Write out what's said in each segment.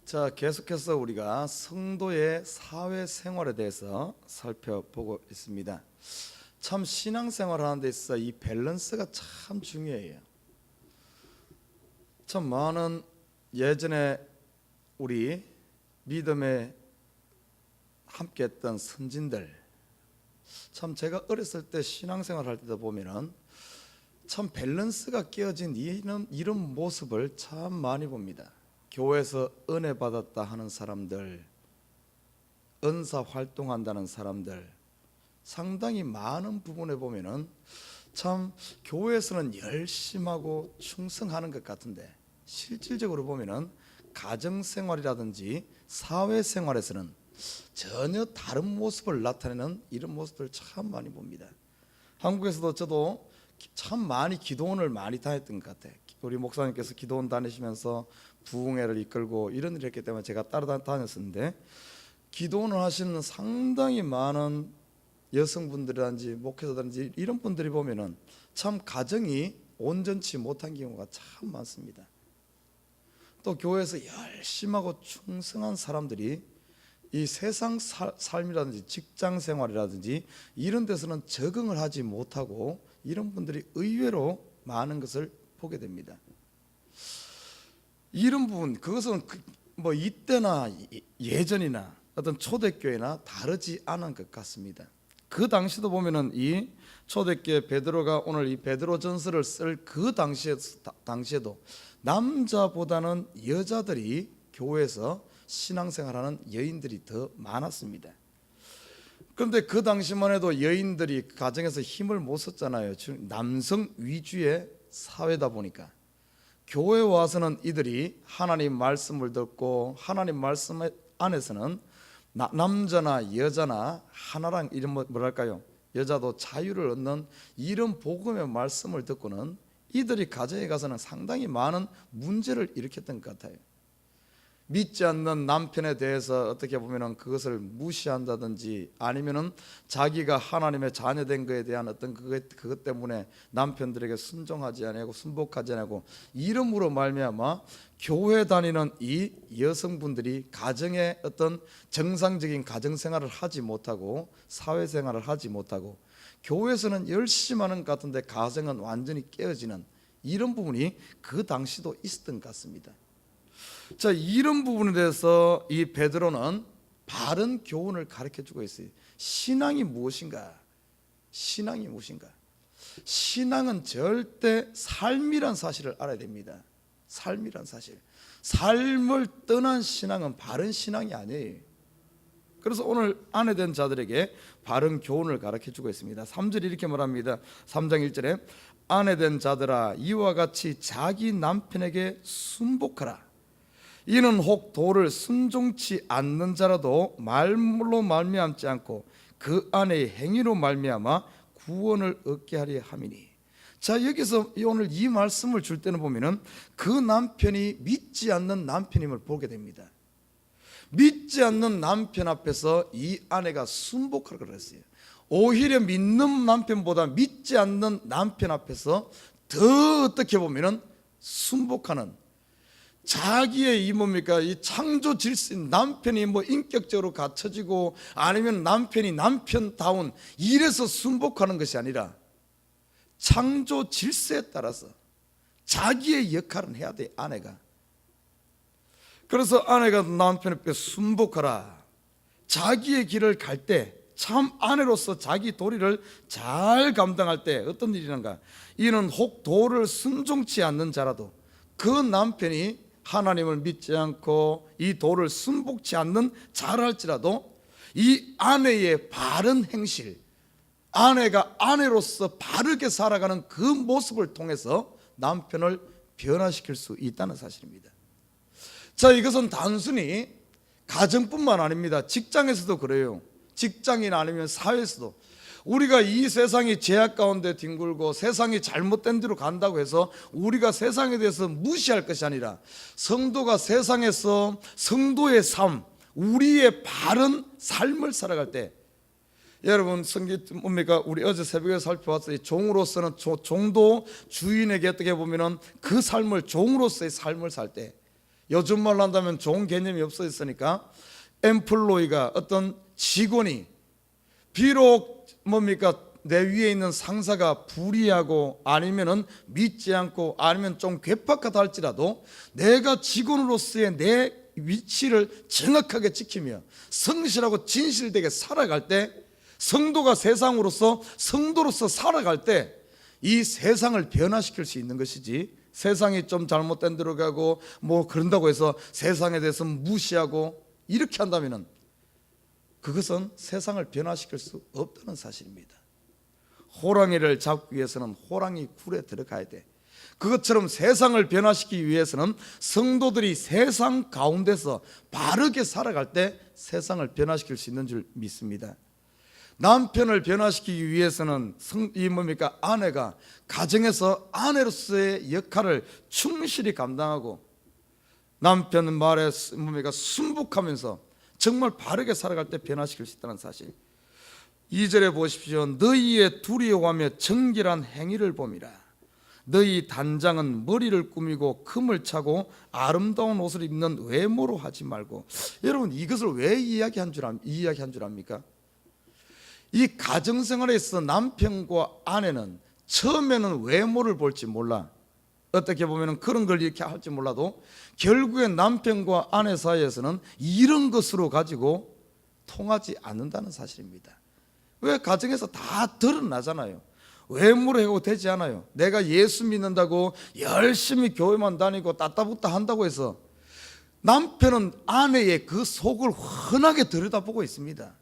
자, 계속해서 우리가 성도의 사회생활에 대해서 살펴보고 있습니다. 참 신앙생활을 하는 데 있어서 이 밸런스가 참 중요해요. 참 많은 예전에 우리 믿음에 함께했던 선진들, 참 제가 어렸을 때 신앙생활 할 때도 보면은 참 밸런스가 깨어진 이런 모습을 참 많이 봅니다. 교회에서 은혜 받았다 하는 사람들, 은사 활동한다는 사람들, 상당히 많은 부분에 보면은 참 교회에서는 열심하고 충성하는 것 같은데 실질적으로 보면은 가정생활이라든지 사회생활에서는 전혀 다른 모습을 나타내는 이런 모습을 참 많이 봅니다. 한국에서도 저도 참 많이 기도원을 많이 다녔던 것 같아요. 우리 목사님께서 기도원 다니시면서 부흥회를 이끌고 이런 일을 했기 때문에 제가 따라다녔었는데, 기도원을 하시는 상당히 많은 여성분들이라든지 목회자들인지 이런 분들이 보면은 참 가정이 온전치 못한 경우가 참 많습니다. 또 교회에서 열심하고 충성한 사람들이 이 세상 삶이라든지 직장 생활이라든지 이런 데서는 적응을 하지 못하고 이런 분들이 의외로 많은 것을 보게 됩니다. 이런 부분, 그것은 뭐 이때나 예전이나 어떤 초대교회나 다르지 않은 것 같습니다. 그 당시도 보면은 이 초대교회 베드로가 오늘 이 베드로 전서를 쓸 그 당시에도 남자보다는 여자들이 교회에서 신앙생활하는 여인들이 더 많았습니다. 그런데 그 당시만 해도 여인들이 가정에서 힘을 못 썼잖아요. 남성 위주의 사회다 보니까 교회에 와서는 이들이 하나님 말씀을 듣고 하나님 말씀 안에서는 남자나 여자나 하나랑 이런 뭐랄까요, 여자도 자유를 얻는 이런 복음의 말씀을 듣고는 이들이 가정에 가서는 상당히 많은 문제를 일으켰던 것 같아요. 믿지 않는 남편에 대해서 어떻게 보면은 그것을 무시한다든지 아니면은 자기가 하나님의 자녀된 것에 대한 어떤 그것 때문에 남편들에게 순종하지 않고 순복하지 않고 이름으로 말미암아 교회 다니는 이 여성분들이 가정의 어떤 정상적인 가정생활을 하지 못하고 사회생활을 하지 못하고 교회에서는 열심히 하는 것 같은데 가정은 완전히 깨어지는 이런 부분이 그 당시도 있었던 것 같습니다. 자, 이런 부분에 대해서 이 베드로는 바른 교훈을 가르쳐주고 있어요. 신앙이 무엇인가? 신앙이 무엇인가? 신앙은 절대 삶이란 사실을 알아야 됩니다. 삶이란 사실. 삶을 떠난 신앙은 바른 신앙이 아니에요. 그래서 오늘 아내된 자들에게 바른 교훈을 가르쳐주고 있습니다. 3절이 이렇게 말합니다. 3장 1절에 아내된 자들아 이와 같이 자기 남편에게 순복하라. 이는 혹 도를 순종치 않는 자라도 말로 말미암지 않고 그 아내의 행위로 말미암아 구원을 얻게 하려 함이니. 자, 여기서 오늘 이 말씀을 줄 때는 보면은 그 남편이 믿지 않는 남편임을 보게 됩니다. 믿지 않는 남편 앞에서 이 아내가 순복하라고 그랬어요. 오히려 믿는 남편보다 믿지 않는 남편 앞에서 더 어떻게 보면은 순복하는, 자기의 이 뭡니까 이 창조 질서, 남편이 뭐 인격적으로 갖춰지고 아니면 남편이 남편다운 이래서 순복하는 것이 아니라 창조 질서에 따라서 자기의 역할은 해야 돼, 아내가. 그래서 아내가 남편 앞에 순복하라. 자기의 길을 갈 때 참 아내로서 자기 도리를 잘 감당할 때 어떤 일이 있는가? 이는 혹 도를 순종치 않는 자라도 그 남편이 하나님을 믿지 않고 이 도를 순복치 않는 자랄지라도 이 아내의 바른 행실, 아내가 아내로서 바르게 살아가는 그 모습을 통해서 남편을 변화시킬 수 있다는 사실입니다. 자, 이것은 단순히 가정뿐만 아닙니다. 직장에서도 그래요. 직장인 아니면 사회에서도 우리가 이 세상이 죄악 가운데 뒹굴고 세상이 잘못된 대로 간다고 해서 우리가 세상에 대해서 무시할 것이 아니라 성도가 세상에서 성도의 삶, 우리의 바른 삶을 살아갈 때, 여러분 성경 뭡니까? 우리 어제 새벽에 살펴봤어요. 종으로서는 종도 주인에게 어떻게 보면은 그 삶을 종으로서의 삶을 살 때 요즘 말로 한다면 좋은 개념이 없어졌으니까 엠플로이가 어떤 직원이 비록 뭡니까 내 위에 있는 상사가 불의하고 아니면은 믿지 않고 아니면 좀 괴팍하다 할지라도 내가 직원으로서의 내 위치를 정확하게 지키며 성실하고 진실되게 살아갈 때, 성도가 세상으로서 성도로서 살아갈 때 이 세상을 변화시킬 수 있는 것이지, 세상이 좀 잘못된 대로 가고 뭐 그런다고 해서 세상에 대해서 무시하고 이렇게 한다면은 그것은 세상을 변화시킬 수 없다는 사실입니다. 호랑이를 잡기 위해서는 호랑이 굴에 들어가야 돼. 그것처럼 세상을 변화시키기 위해서는 성도들이 세상 가운데서 바르게 살아갈 때 세상을 변화시킬 수 있는 줄 믿습니다. 남편을 변화시키기 위해서는 아내가 가정에서 아내로서의 역할을 충실히 감당하고 남편 말에 순복하면서 정말 바르게 살아갈 때 변화시킬 수 있다는 사실. 2절에 보십시오. 너희의 두려워하며 정결한 행위를 봄이라. 너희 단장은 머리를 꾸미고 금을 차고 아름다운 옷을 입는 외모로 하지 말고. 여러분, 이것을 왜 이야기한 줄 압니까? 이 가정생활에서 남편과 아내는 처음에는 외모를 볼지 몰라, 어떻게 보면 그런 걸 이렇게 할지 몰라도 결국엔 남편과 아내 사이에서는 이런 것으로 가지고 통하지 않는다는 사실입니다. 왜? 가정에서 다 드러나잖아요. 외모로 해고 되지 않아요. 내가 예수 믿는다고 열심히 교회만 다니고 따따붙다 한다고 해서 남편은 아내의 그 속을 훤하게 들여다보고 있습니다.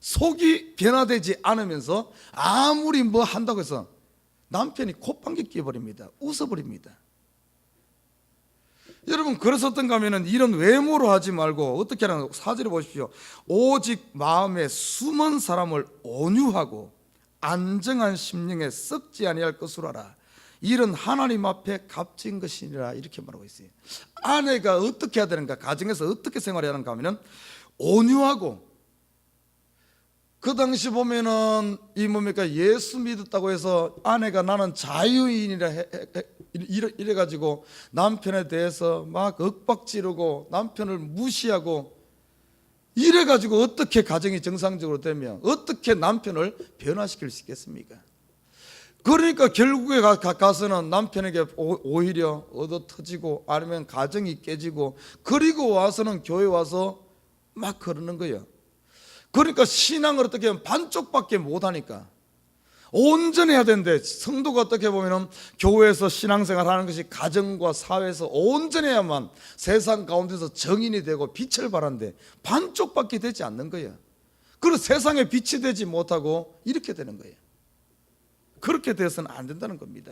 속이 변화되지 않으면서 아무리 뭐 한다고 해서 남편이 콧방귀 뀌어버립니다. 웃어버립니다. 여러분, 그래서 어떤가 하면은 이런 외모로 하지 말고 어떻게 하는 4절에 보십시오. 오직 마음에 숨은 사람을 온유하고 안정한 심령에 썩지 아니할 것으로 하라. 이런 하나님 앞에 값진 것이니라, 이렇게 말하고 있어요. 아내가 어떻게 해야 되는가, 가정에서 어떻게 생활해야 하는가 하면은 온유하고, 그 당시 보면은 예수 믿었다고 해서 아내가 나는 자유인이라 이래가지고 남편에 대해서 막 윽박지르고 남편을 무시하고 이래가지고 어떻게 가정이 정상적으로 되며 어떻게 남편을 변화시킬 수 있겠습니까? 그러니까 결국에 가서는 남편에게 오히려 얻어터지고 아니면 가정이 깨지고, 그리고 와서는 교회 와서 막 그러는 거예요. 그러니까 신앙을 어떻게 하면 반쪽밖에 못하니까 온전해야 되는데, 성도가 어떻게 보면 교회에서 신앙생활 하는 것이 가정과 사회에서 온전해야만 세상 가운데서 정인이 되고 빛을 발하는데 반쪽밖에 되지 않는 거예요. 그래서 세상에 빛이 되지 못하고 이렇게 되는 거예요. 그렇게 돼서는 안 된다는 겁니다.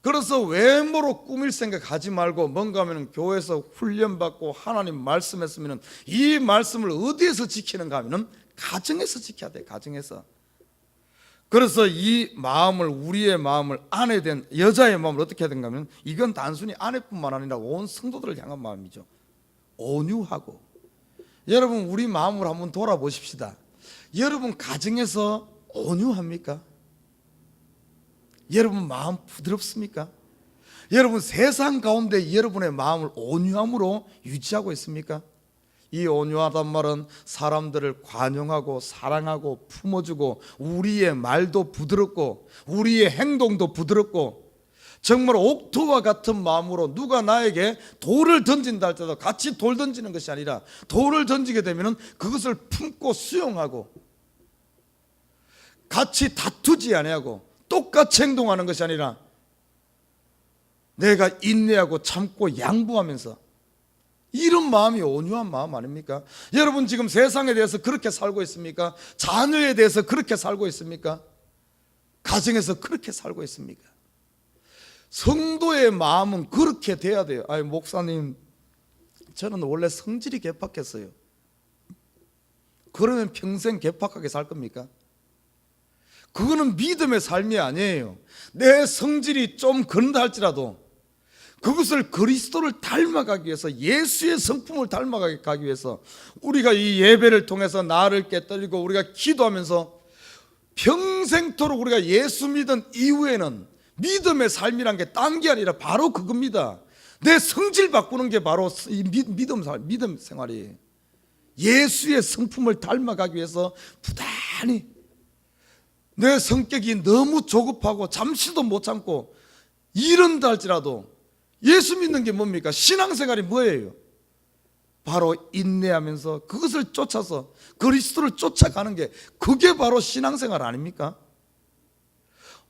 그래서 외모로 꾸밀 생각 하지 말고 뭔가 하면 교회에서 훈련받고 하나님 말씀했으면 이 말씀을 어디에서 지키는가 하면 가정에서 지켜야 돼. 가정에서. 그래서 이 마음을, 우리의 마음을, 아내 된 여자의 마음을 어떻게 해야 되는가 하면 이건 단순히 아내뿐만 아니라 온 성도들을 향한 마음이죠. 온유하고. 여러분, 우리 마음을 한번 돌아보십시다. 여러분 가정에서 온유합니까? 여러분 마음 부드럽습니까? 여러분 세상 가운데 여러분의 마음을 온유함으로 유지하고 있습니까? 이 온유하단 말은 사람들을 관용하고 사랑하고 품어주고, 우리의 말도 부드럽고 우리의 행동도 부드럽고, 정말 옥토와 같은 마음으로 누가 나에게 돌을 던진다 할 때도 같이 돌 던지는 것이 아니라 돌을 던지게 되면 그것을 품고 수용하고, 같이 다투지 아니하고 똑같이 행동하는 것이 아니라 내가 인내하고 참고 양보하면서, 이런 마음이 온유한 마음 아닙니까? 여러분 지금 세상에 대해서 그렇게 살고 있습니까? 자녀에 대해서 그렇게 살고 있습니까? 가정에서 그렇게 살고 있습니까? 성도의 마음은 그렇게 돼야 돼요. 아니 목사님, 저는 원래 성질이 괴팍했어요. 그러면 평생 괴팍하게 살 겁니까? 그거는 믿음의 삶이 아니에요. 내 성질이 좀 그런다 할지라도 그것을 그리스도를 닮아가기 위해서, 예수의 성품을 닮아가기 위해서 우리가 이 예배를 통해서 나를 깨뜨리고 우리가 기도하면서 평생토록 우리가 예수 믿은 이후에는 믿음의 삶이란 게 딴 게 아니라 바로 그겁니다. 내 성질 바꾸는 게 바로 이 믿음 생활이에요. 예수의 성품을 닮아가기 위해서 부단히 내 성격이 너무 조급하고 잠시도 못 참고 이런다 할지라도 예수 믿는 게 뭡니까? 신앙생활이 뭐예요? 바로 인내하면서 그것을 쫓아서 그리스도를 쫓아가는 게 그게 바로 신앙생활 아닙니까?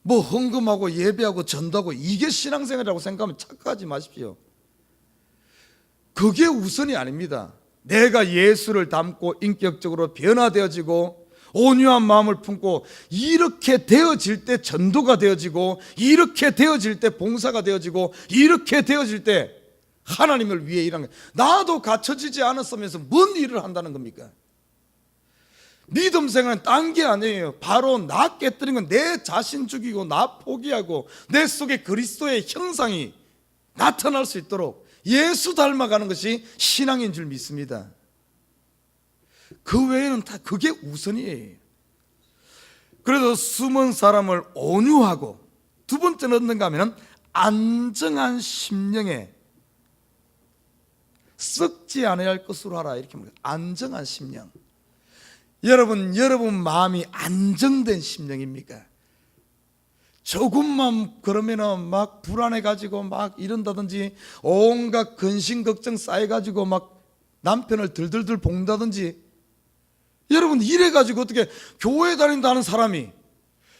뭐 헌금하고 예배하고 전도하고 이게 신앙생활이라고 생각하면 착각하지 마십시오. 그게 우선이 아닙니다. 내가 예수를 닮고 인격적으로 변화되어지고 온유한 마음을 품고 이렇게 되어질 때 전도가 되어지고 이렇게 되어질 때 봉사가 되어지고 이렇게 되어질 때 하나님을 위해 일하는 거예요. 나도 갖춰지지 않았으면서 뭔 일을 한다는 겁니까? 믿음 생활은 딴 게 아니에요. 바로 나 깨뜨린 건 내 자신 죽이고 나 포기하고 내 속에 그리스도의 형상이 나타날 수 있도록 예수 닮아가는 것이 신앙인 줄 믿습니다. 그 외에는 다 그게 우선이에요. 그래서 숨은 사람을 온유하고 두 번째는 어떤가 하면 안정한 심령에 썩지 않아야 할 것으로 하라 이렇게 말해요. 안정한 심령. 여러분 마음이 안정된 심령입니까? 조금만 그러면은 막 불안해 가지고 막 이런다든지 온갖 근심 걱정 쌓여 가지고 막 남편을 들들들 볶는다든지 여러분 이래 가지고 어떻게 교회 다닌다는 사람이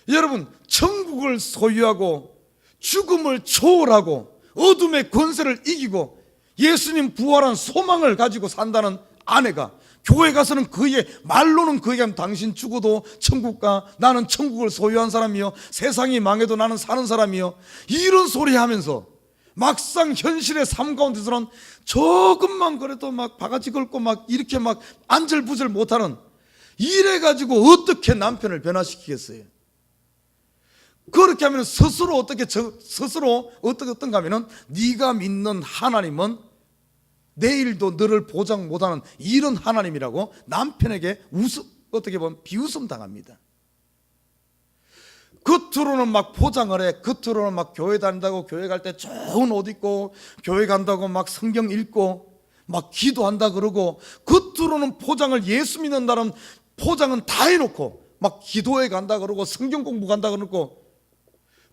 여러분 천국을 소유하고 죽음을 초월하고 어둠의 권세를 이기고 예수님 부활한 소망을 가지고 산다는 아내가 교회 가서는 그의 말로는 그에게 하면 당신 죽어도 천국 가, 나는 천국을 소유한 사람이요, 세상이 망해도 나는 사는 사람이요, 이런 소리 하면서 막상 현실의 삶 가운데서는 조금만 그래도 막 바가지 걸고 막 이렇게 막 안절부절 못하는 이래 가지고 어떻게 남편을 변화시키겠어요? 그렇게 하면 스스로 어떤가 하면은 네가 믿는 하나님은 내일도 너를 보장 못하는 이런 하나님이라고 남편에게 어떻게 보면 비웃음 당합니다. 겉으로는 막 포장을 해. 겉으로는 막 교회 다닌다고 교회 갈 때 좋은 옷 입고 교회 간다고 막 성경 읽고 막 기도한다 그러고 겉으로는 포장을 예수 믿는 나름 포장은 다 해놓고 막 기도회 간다 그러고 성경 공부 간다 그러고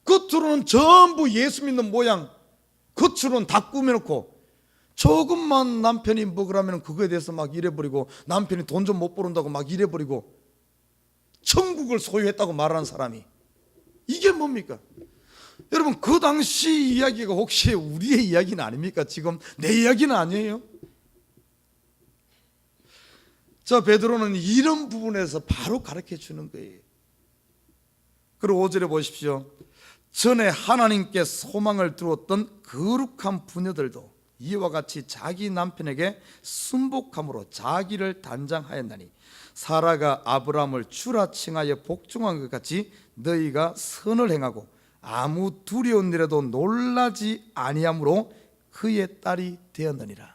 겉으로는 전부 예수 믿는 모양 겉으로는 다 꾸며놓고 조금만 남편이 뭐 그러면 그거에 대해서 막 이래버리고 남편이 돈 좀 못 벌은다고 막 이래버리고 천국을 소유했다고 말하는 사람이 이게 뭡니까? 여러분 그 당시 이야기가 혹시 우리의 이야기는 아닙니까? 지금 내 이야기는 아니에요. 자, 베드로는 이런 부분에서 바로 가르쳐 주는 거예요. 그리고 5절에 보십시오. 전에 하나님께 소망을 두었던 거룩한 부녀들도 이와 같이 자기 남편에게 순복함으로 자기를 단장하였나니 사라가 아브라함을 주라 칭하여 복종한 것 같이 너희가 선을 행하고 아무 두려운 일에도 놀라지 아니함으로 그의 딸이 되었느니라.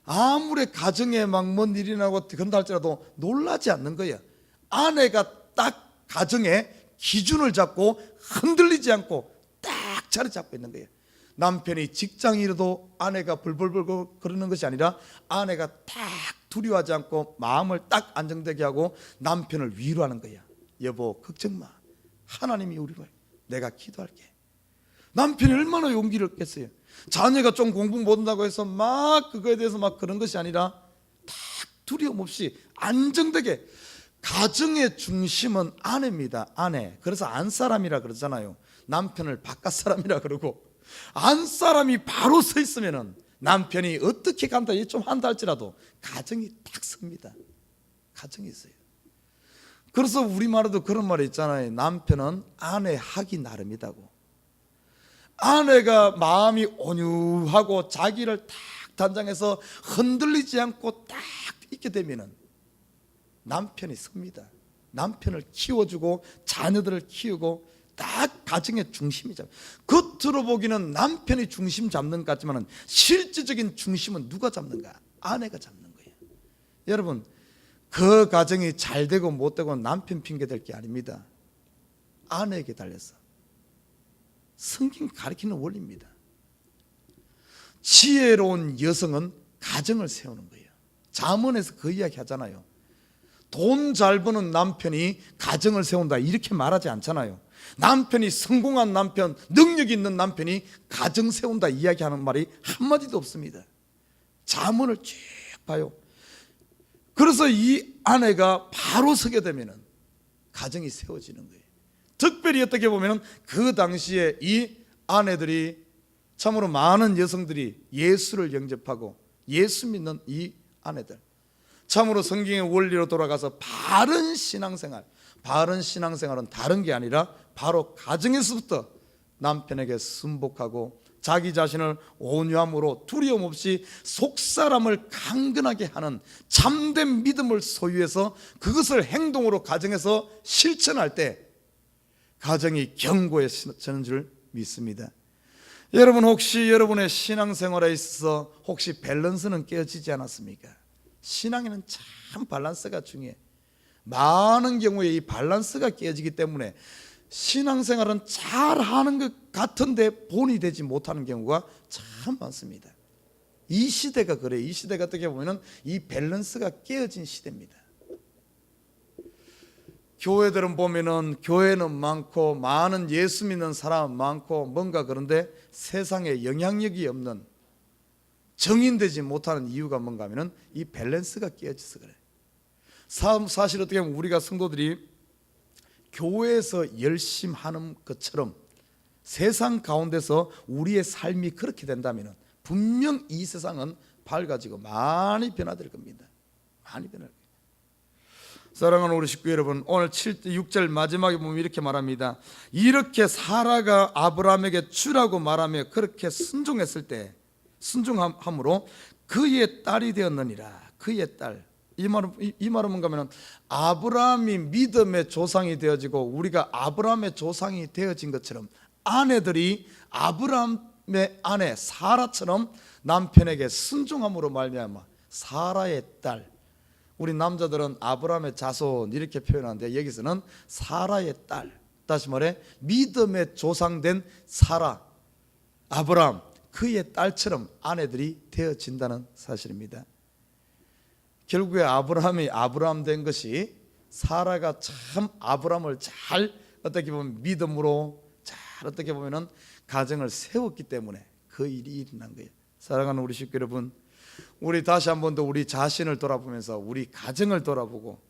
아무리 가정에 막 뭔 일이 나고 건다 할지라도 놀라지 않는 거예요. 아내가 딱 가정에 기준을 잡고 흔들리지 않고 딱 자리 잡고 있는 거예요. 남편이 직장이라도 아내가 벌벌벌 그러는 것이 아니라 아내가 딱 두려워하지 않고 마음을 딱 안정되게 하고 남편을 위로하는 거야. 여보 걱정 마, 하나님이 우리를 내가 기도할게. 남편이 얼마나 용기를 얻겠어요. 자녀가 좀 공부 못한다고 해서 막 그거에 대해서 막 그런 것이 아니라 딱 두려움 없이 안정되게. 가정의 중심은 아내입니다. 아내. 그래서 안사람이라 그러잖아요. 남편을 바깥 사람이라 그러고 안사람이 바로 서 있으면은 남편이 어떻게 간다 좀 한다 할지라도 가정이 딱 섭니다. 가정이 있어요. 그래서 우리말에도 그런 말이 있잖아요. 남편은 아내 하기 나름이다고. 아내가 마음이 온유하고 자기를 딱 단장해서 흔들리지 않고 딱 있게 되면은 남편이 섭니다. 남편을 키워주고 자녀들을 키우고 딱 가정의 중심이 잡. 겉으로 보기는 남편이 중심 잡는 것 같지만 실질적인 중심은 누가 잡는가? 아내가 잡는 거예요. 여러분 그 가정이 잘 되고 못 되고 남편 핑계 댈 게 아닙니다. 아내에게 달렸어. 성경 가르치는 원리입니다. 지혜로운 여성은 가정을 세우는 거예요. 잠언에서 그 이야기 하잖아요. 돈 잘 버는 남편이 가정을 세운다 이렇게 말하지 않잖아요. 남편이 성공한 남편, 능력 있는 남편이 가정 세운다 이야기하는 말이 한마디도 없습니다. 잠언을 쭉 봐요. 그래서 이 아내가 바로 서게 되면 가정이 세워지는 거예요. 특별히 어떻게 보면 그 당시에 이 아내들이 참으로 많은 여성들이 예수를 영접하고 예수 믿는 이 아내들, 참으로 성경의 원리로 돌아가서 바른 신앙생활은 다른 게 아니라 바로 가정에서부터 남편에게 순복하고 자기 자신을 온유함으로 두려움 없이 속사람을 강건하게 하는 참된 믿음을 소유해서 그것을 행동으로 가정에서 실천할 때 가정이 견고해지는 줄 믿습니다. 여러분, 혹시 여러분의 신앙생활에 있어서 혹시 밸런스는 깨어지지 않았습니까? 신앙에는 참 밸런스가 중요해. 많은 경우에 이 밸런스가 깨어지기 때문에 신앙생활은 잘하는 것 같은데 본이 되지 못하는 경우가 참 많습니다. 이 시대가 그래요. 이 시대가 어떻게 보면 이 밸런스가 깨어진 시대입니다. 교회들은 보면은 교회는 많고 많은 예수 믿는 사람 많고 뭔가 그런데 세상에 영향력이 없는, 정인되지 못하는 이유가 뭔가 하면은 이 밸런스가 깨어져서 그래. 사실 어떻게 보면 우리가 성도들이 교회에서 열심히 하는 것처럼 세상 가운데서 우리의 삶이 그렇게 된다면 분명 이 세상은 밝아지고 많이 변화될 겁니다. 많이 변할 겁니다. 사랑하는 우리 식구 여러분, 오늘 6절 마지막에 보면 이렇게 말합니다. 이렇게 사라가 아브라함에게 주라고 말하며 그렇게 순종했을 때, 순종함으로 그의 딸이 되었느니라. 그의 딸. 이 말은 뭔가 하면 아브라함이 믿음의 조상이 되어지고 우리가 아브라함의 조상이 되어진 것처럼 아내들이 아브라함의 아내 사라처럼 남편에게 순종함으로 말미암아 사라의 딸, 우리 남자들은 아브라함의 자손 이렇게 표현하는데 여기서는 사라의 딸, 다시 말해 믿음의 조상된 사라, 아브라함, 그의 딸처럼 아내들이 되어진다는 사실입니다. 결국에 아브라함이 아브라함 된 것이 사라가 참 아브라함을 잘 어떻게 보면 믿음으로 잘 어떻게 보면은 가정을 세웠기 때문에 그 일이 일어난 거예요. 사랑하는 우리 식구 여러분, 우리 다시 한 번 더 우리 자신을 돌아보면서 우리 가정을 돌아보고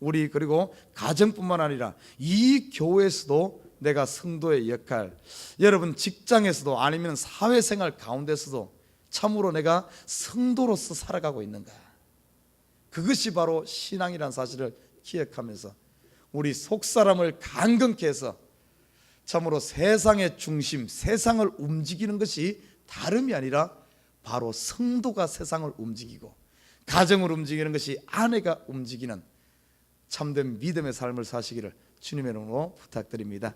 우리 그리고 가정뿐만 아니라 이 교회에서도 내가 성도의 역할, 여러분 직장에서도 아니면 사회생활 가운데서도 참으로 내가 성도로서 살아가고 있는가, 그것이 바로 신앙이라는 사실을 기억하면서 우리 속사람을 강건케 해서 참으로 세상의 중심, 세상을 움직이는 것이 다름이 아니라 바로 성도가 세상을 움직이고 가정을 움직이는 것이 아내가 움직이는 참된 믿음의 삶을 사시기를 주님의 이름으로 부탁드립니다.